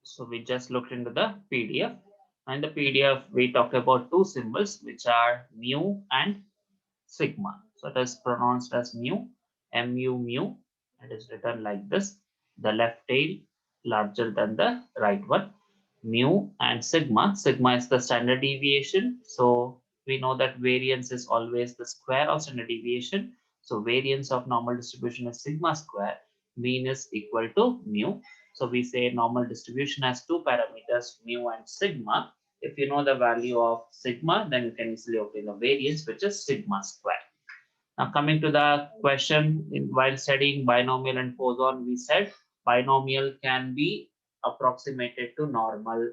So we just looked into the PDF. And the PDF, we talk about two symbols, which are mu and sigma. So it is pronounced as mu, mu, mu. It is written like this. The left tail larger than the right one. Mu and sigma. Sigma is the standard deviation. So we know that variance is always the square of standard deviation. So variance of normal distribution is sigma square. Mean is equal to mu. So we say normal distribution has two parameters, mu and sigma. If you know the value of sigma, then you can easily obtain the variance, which is sigma square. Now coming to the question, while studying binomial and Poisson, we said binomial can be approximated to normal.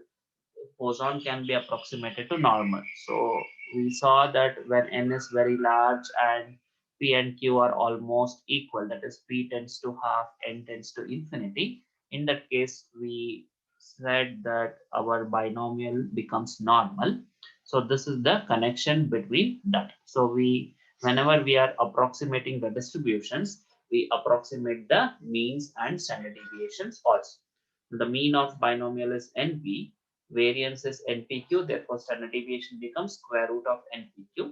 Poisson can be approximated to normal. So we saw that when n is very large and p and q are almost equal, that is p tends to half, n tends to infinity. In that case, we said that our binomial becomes normal. So this is the connection between that. So whenever we are approximating the distributions, we approximate the means and standard deviations also. The mean of binomial is np, variance is npq, therefore standard deviation becomes square root of npq.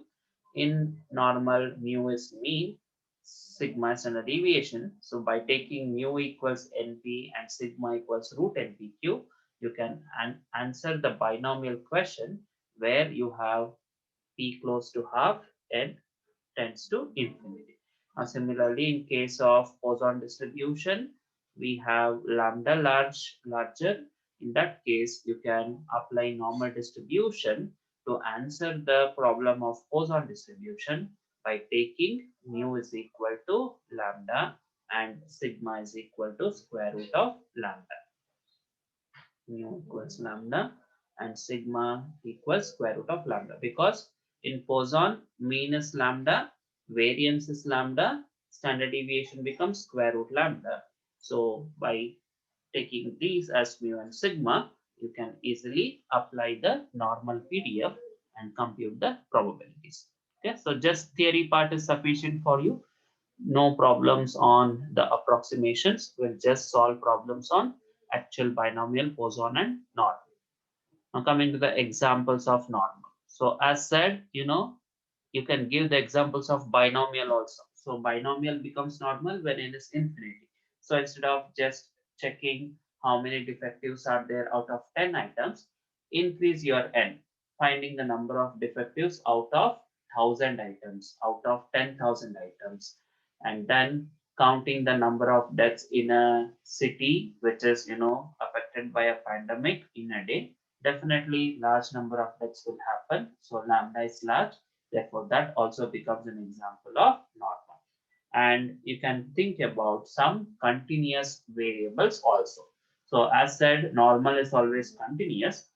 In normal, mu is mean, sigma is standard deviation. So by taking mu equals np and sigma equals root npq, you can answer the binomial question where you have p close to half and tends to infinity. Now, similarly, in case of Poisson distribution, we have lambda larger. In that case, you can apply normal distribution to answer the problem of Poisson distribution by taking mu is equal to lambda and sigma is equal to square root of lambda. Mu equals lambda and sigma equals square root of lambda, because in Poisson mean is lambda, variance is lambda, standard deviation becomes square root lambda. So by taking these as mu and sigma, you can easily apply the normal PDF and compute the probabilities. Okay, so just theory part is sufficient for you. No problems on the approximations. We'll just solve problems on actual binomial, Poisson, and normal. Now coming to the examples of normal. So as said, you can give the examples of binomial also. So binomial becomes normal when n is infinity. So instead of just checking how many defectives are there out of 10 items, increase your n, finding the number of defectives out of 1000 items, out of 10,000 items, and then counting the number of deaths in a city which is affected by a pandemic in a day. Definitely large number of deaths will happen, so lambda is large. Therefore, that also becomes an example of normal. And you can think about some continuous variables also. So as said, normal is always continuous.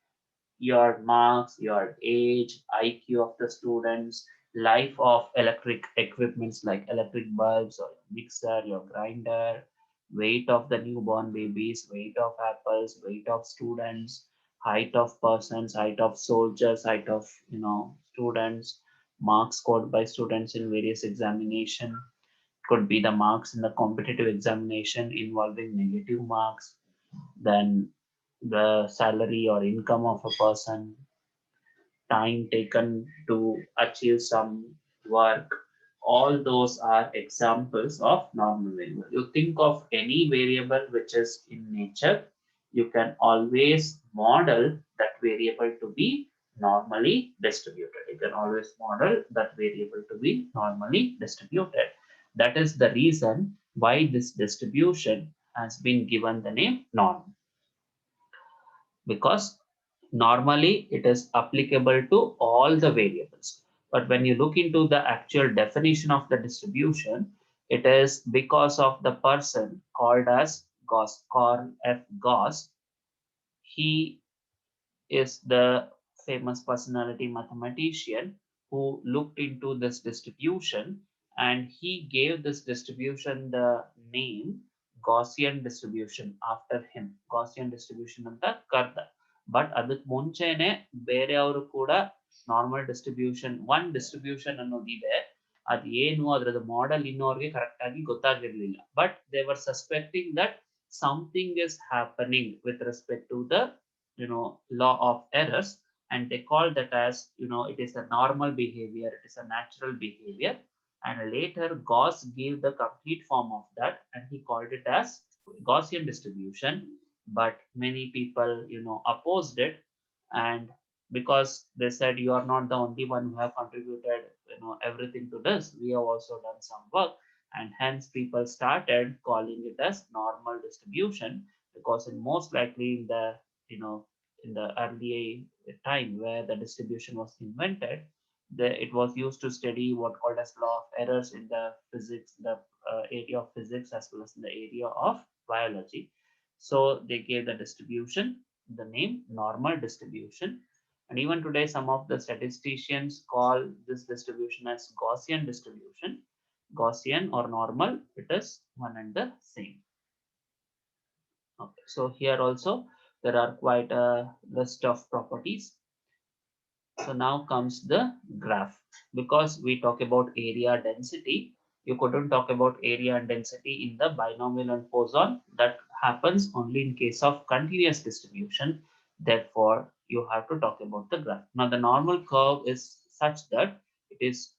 Your marks, your age, IQ of the students, life of electric equipments like electric bulbs or mixer, your grinder, weight of the newborn babies, weight of apples, weight of students, height of persons, height of soldiers, height of students, marks scored by students in various examination. Could be the marks in the competitive examination involving negative marks, then the salary or income of a person, time taken to achieve some work. All those are examples of normal variable. You think of any variable which is in nature, you can always model that variable to be normally distributed. You can always model that variable to be normally distributed. That is the reason why this distribution has been given the name norm, because normally it is applicable to all the variables. But when you look into the actual definition of the distribution, it is because of the person called as Gauss, Carl F. Gauss. He is the famous personality mathematician who looked into this distribution, and he gave this distribution the name Gaussian distribution after him. Gaussian distribution ಅಂತ ಕರ್ದ. But ಅದಕ್ಕೆ ಮುಂಚೆನೆ ಬೇರೆಯವರು ಕೂಡ normal distribution distribution ಅನ್ನೋದಿದೆ, ಅದು ಏನು ಅದರದ model ಇನ್ನೋರ್ಗೆ correct ಆಗಿ ಗೊತ್ತಾಗಿರ್ಲಿಲ್ಲ. But they were suspecting that something is happening with respect to the law of errors, and they call that as it is a normal behavior, it is a natural behavior. And later Gauss gave the complete form of that, and he called it as Gaussian distribution. But many people opposed it, and because they said you are not the only one who have contributed everything to this, we have also done some work, and hence people started calling it as normal distribution, because in most likely in the you know in the early time where the distribution was invented, it was used to study what called as law of errors in the physics, the area of physics, as well as in the area of biology. So they gave the distribution the name normal distribution. And even today, some of the statisticians call this distribution as Gaussian distribution. Gaussian or normal, it is one and the same. Okay, so here also there are quite a list of properties. So now comes the graph. Because we talk about area density, you couldn't talk about area and density in the binomial and Poisson. That happens only in case of continuous distribution. Therefore, you have to talk about the graph. Now, the normal curve is such that it is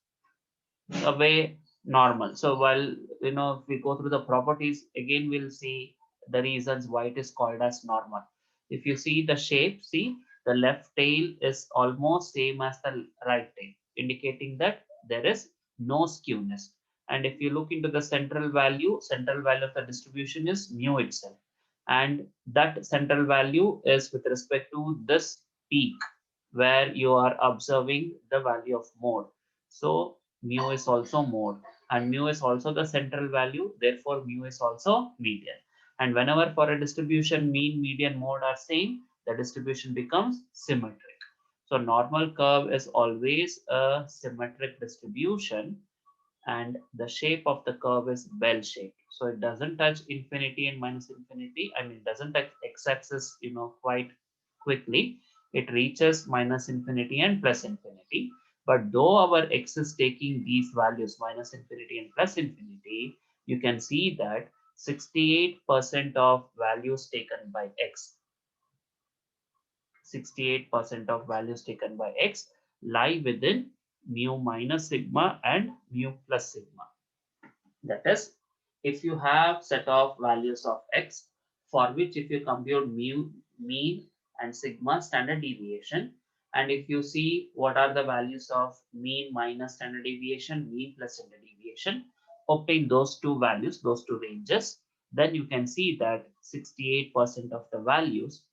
a way normal. So while if we go through the properties again, we'll see the reasons why it is called as normal. If you see the shape, see the left tail is almost same as the right tail, indicating that there is no skewness. And if you look into the central value of the distribution is mu itself, and that central value is with respect to this peak where you are observing the value of mode. So mu is also mode, and mu is also the central value, therefore mu is also median. And whenever for a distribution mean, median, mode are same, the distribution becomes symmetric. So normal curve is always a symmetric distribution, and the shape of the curve is bell shaped, so it doesn't touch infinity and minus infinity. I mean, it doesn't touch x-axis quite quickly. It reaches minus infinity and plus infinity. But though our x is taking these values minus infinity and plus infinity, you can see that 68% of values taken by x, 68% of values taken by x lie within mu minus sigma and mu plus sigma. That is, if you have set of values of x, for which if you compute mu, mean, and sigma, standard deviation, and if you see what are the values of mean minus standard deviation, mean plus standard deviation, obtain those two values, those two ranges, then you can see that 68% of the values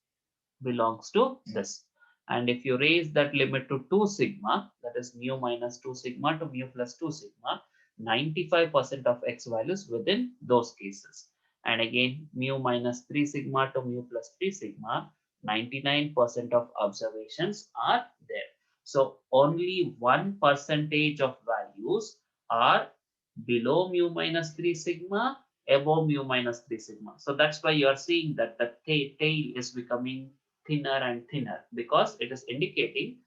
belongs to this. And if you raise that limit to 2 sigma, that is mu minus 2 sigma to mu plus 2 sigma, 95% of x values within those cases. And again, mu minus 3 sigma to mu plus 3 sigma, 99% of observations are there. So only 1% of values are below mu minus 3 sigma, above mu minus 3 sigma. So that's why you are seeing that the tail is becoming thinner and thinner, because it is indicating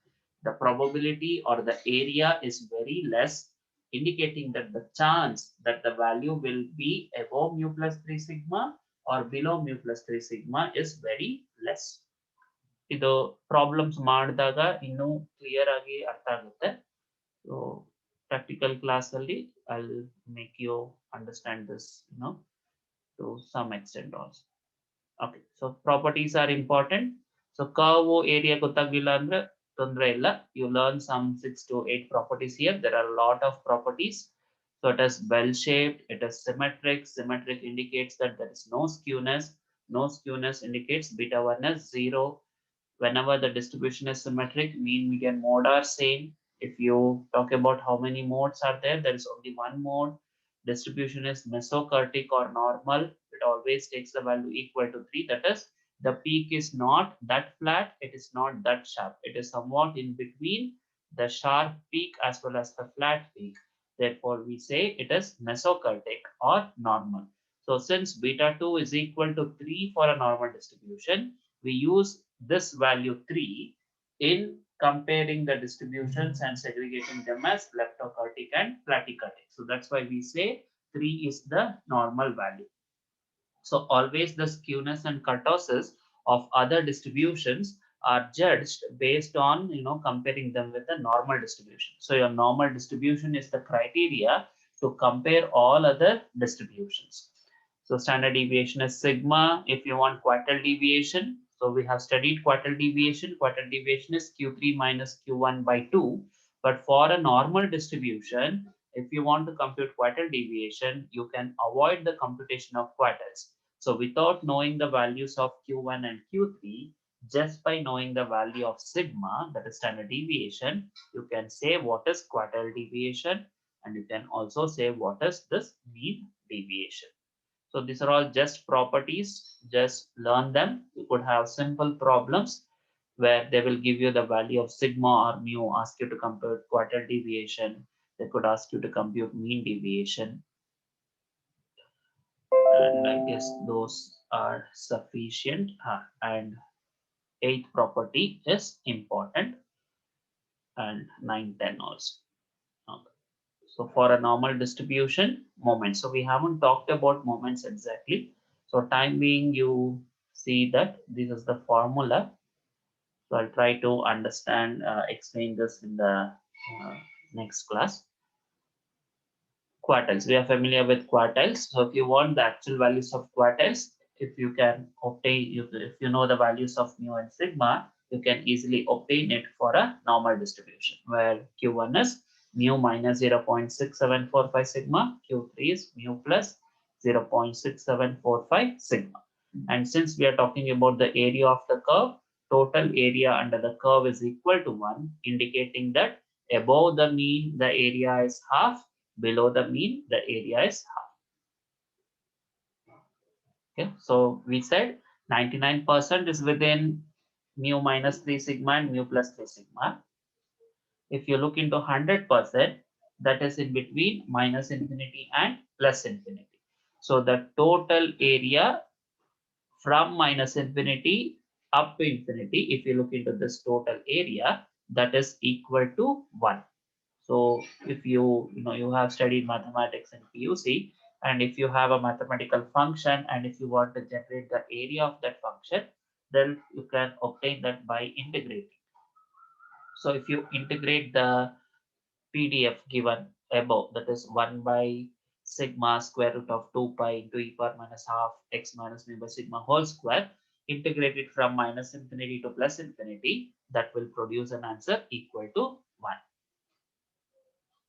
the probability or the area is very less, indicating that the chance that the value will be above mu plus 3 sigma or below mu plus 3 sigma is very less. ಇದು problems ಮಾಡಿದಾಗ ಇನ್ನೂ clear ಆಗಿ ಅರ್ಥ ಆಗುತ್ತೆ. So practical class ಅಲ್ಲಿ I'll make you understand this to some extent also. Okay, so properties are important. So curve area ಗೊತ್ತಾಗಿಲ್ಲ ಅಂದ್ರೆ ತೊಂದರೆ ಇಲ್ಲ. You learn some 6 to 8 properties here. There are a lot of properties. So it is bell shaped, it is symmetric. Symmetric indicates that there is no skewness. No skewness indicates beta 1 is 0. Whenever the distribution is symmetric, mean, median, mode are same. If you talk about how many modes are there, there is only one mode. Distribution is mesokurtic or normal. It always takes the value equal to 3. That is, the peak is not that flat, it is not that sharp. It is somewhat in between the sharp peak as well as the flat peak. Therefore, we say it is mesokurtic or normal. So since beta 2 is equal to 3 for a normal distribution, we use this value 3 in comparing the distributions and segregating them as leptokurtic and platykurtic. So that's why we say 3 is the normal value. So always the skewness and kurtosis of other distributions are judged based on comparing them with the normal distribution. So your normal distribution is the criteria to compare all other distributions. So standard deviation is sigma. If you want quartile deviation, so we have studied quartile deviation. Quartile deviation is Q3 minus Q1 by 2. But for a normal distribution, if you want to compute quartile deviation, you can avoid the computation of quartiles. So without knowing the values of Q1 and Q3, just by knowing the value of sigma, that is standard deviation, you can say what is quartile deviation, and you can also say what is this mean deviation. So these are all just properties, just learn them. You could have simple problems where they will give you the value of sigma or mu, ask you to compute quartile deviation. They could ask you to compute mean deviation. And I guess those are sufficient. And eighth property is important, and 9, 10 also. Okay. So for a normal distribution, moment. So we haven't talked about moments exactly. So time being, you see that this is the formula. So I'll try to understand, explain this in the next class. Quartiles. We are familiar with quartiles. So if you want the actual values of quartiles, if you can obtain, if you know the values of mu and sigma, you can easily obtain it for a normal distribution where Q1 is mu minus 0.6745 sigma, Q3 is mu plus 0.6745 sigma. And since we are talking about the area of the curve, total area under the curve is equal to 1, indicating that above the mean, the area is half, below the mean, the area is half. Okay, so we said 99% is within mu minus 3 sigma and mu plus 3 sigma. If you look into 100%, that is in between minus infinity and plus infinity. So the total area from minus infinity up to infinity, if you look into this total area, that is equal to 1. So if you have studied mathematics in PUC, and if you have a mathematical function, and if you want to generate the area of that function, then you can obtain that by integrating. So if you integrate the PDF given above, that is 1 by sigma square root of 2 pi into e power minus half x minus mu by sigma whole square, integrate it from minus infinity to plus infinity, that will produce an answer equal to 1.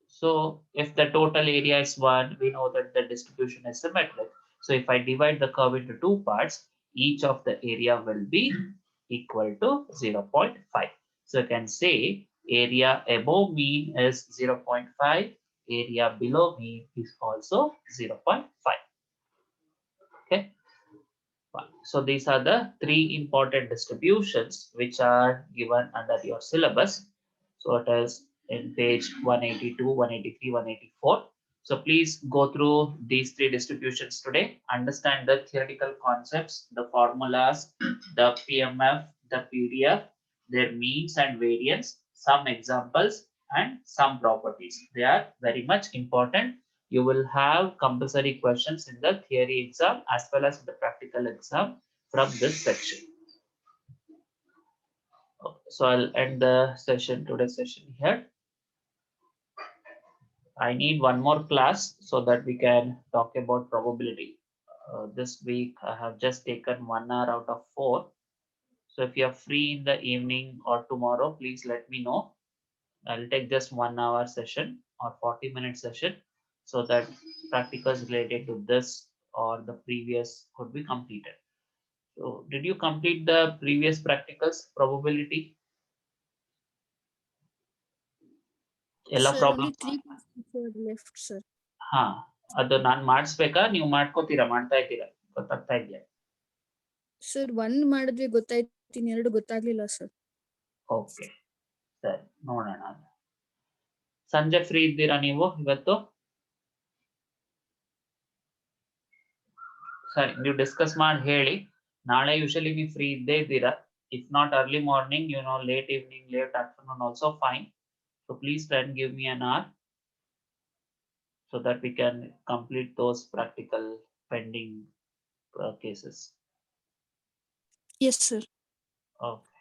So if the total area is 1, we know that the distribution is symmetric. So if I divide the curve into two parts, each of the area will be equal to 0.5. So you can say area above mean is 0.5, area below mean is also 0.5. Okay. So these are the three important distributions which are given under your syllabus. So it is in page 182, 183, 184. So please go through these three distributions today. Understand the theoretical concepts, the formulas, the PMF, the PDF, their means and variance, some examples, and some properties. They are very much important. You will have compulsory questions in the theory exam as well as the practical exam from this section. Okay, so I'll end the session, today's session here. I need one more class so that we can talk about probability. This week I have just taken 1 hour out of 4. So if you are free in the evening or tomorrow, please let me know. I'll take just 1 hour session or 40-minute session so that practicals related to this or the previous could be completed. So did you complete the previous practicals probability? ಎಲ್ಲ Sir, problem only 3 questions left, sir. ಹಾ ಅದು ನಾನು ಮಾಡಿಸ್ಬೇಕಾ ನೀವು ಮಾಡ್ಕೋತೀರಾ ಮಾಡ್ತಾ ಇದ್ದೀರಾ ಗೊತ್ತಾಗ್ತಾ ಇದೆಯಾ? Sir, 1 ಮಾಡಿದ್ವಿ ಗೊತ್ತಾಯ್ತು, 2 ಗೊತ್ತಾಗ್ಲಿಲ್ಲ ಸರ್. ಓಕೆ ಸರಿ, ನೋಡೋಣ. ಸಂಜೆ ಫ್ರೀ ಇದ್ದೀರಾ ನೀವು ಇವತ್ತು? ಸರಿ, ನೀವು ಡಿಸ್ಕಸ್ ಮಾಡಿ ಹೇಳಿ. ನಾಳೆ ಯೂಶಲಿ ನೀವು ಫ್ರೀ ಇದ್ದೇ ಇದ್ದೀರಾ. If not early morning, late evening, late afternoon also fine. So please try and give me an hour so that we can complete those practical pending cases? Yes, sir. Okay.